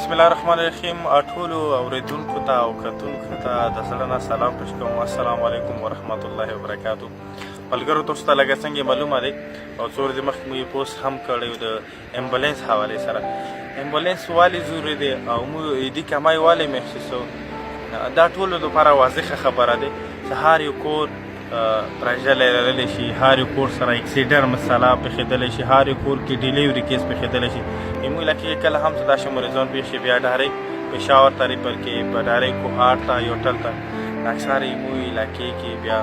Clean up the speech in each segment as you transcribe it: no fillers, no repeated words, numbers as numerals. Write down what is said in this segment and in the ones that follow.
بسم الله الرحمن الرحیم. ټولو اوریدونکو ته او کتونکو ته د زړه نه سلام پېښ کوم. السلام علیکم ورحمت الله وبرکاتو. ملګرو تاسو ته لږ څنګه معلومه دی او څو ورځې مخکې مو پوسټ هم کړی د امبولانس حوالې سره. امبولانس ولې ضروري دی او موږ دې کمای ولې محسوسوو، دا ټولو دپاره واضحه خبره دی چې هر یو کور پرژلی لرلی شي، هر یو کور سره اکسیډنټ مسله پېښېدلی شي، هر یو کور کې ډیلیوري کیس پېښېدلی شي. زموږ علاقې کې کله هم چې داسې مریضان پېښ شي بیا ډارۍ پېښور ته ریفر کې، په ډارۍ کوهاټ ته یوټل ته. اکثر زموږ علاقې کې بیا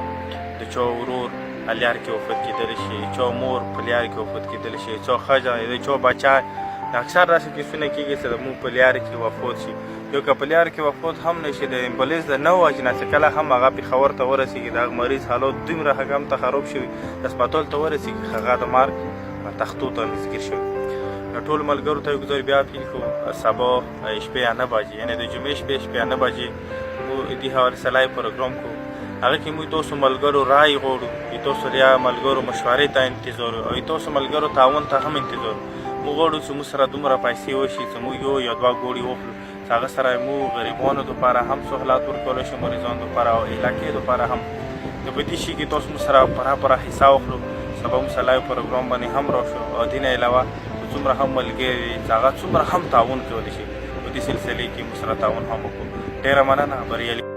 د چا ورور الیار کې وفات کېدلی شي، چا مور په لیار کې وفات کېدلی شي، چا ښځه د چا بچی. اکثر داسې کیسونه کېږي چې زموږ په لیار کې وفات شي. یو که په لیار کې وفات هم نه شي، د امبولانس د نه وجې نه چې کله هم هغه پېښور ته ورسېږي، د هغه مریض حالات دومره هغه ته خراب شوي د هسپتال ته ورسېږي هغه د مرګ تختو ته نزدیک شوي. نو ټولو ملګرو ته یو ګزار بیا اپیل کوو، سبا شپې 9 بجې یعنې د جمعې شپې 9 بجې موږ دې حوالې سره لایو پروګرام کوو. هغه کې موږ تاسو ملګرو رای غواړو، تاسو یا ملګرو مشورې ته انتظار او تاسو ملګرو تعاون ته هم انتظار. موږ غواړو چې موږ سره دومره پیسې وشي چې موږ یو یا 2 ګوړي وخورو، چې هغه سره موږ غریبانو دپاره هم سهولت ورکولی شو، مریضانو دپاره او علاقې دپاره هم. نو په دې شي کې تاسو موږ سره پوره حصه وخورو. سبا موږ سره لایو پروګرام باندې هم راشو او دې نه علاوه څومره هم ملګري چې هغه څومره هم تعاون کولی شي په دې سلسلې کې موږ سره تعاون هم وکړو. ډېره مننه. بریالي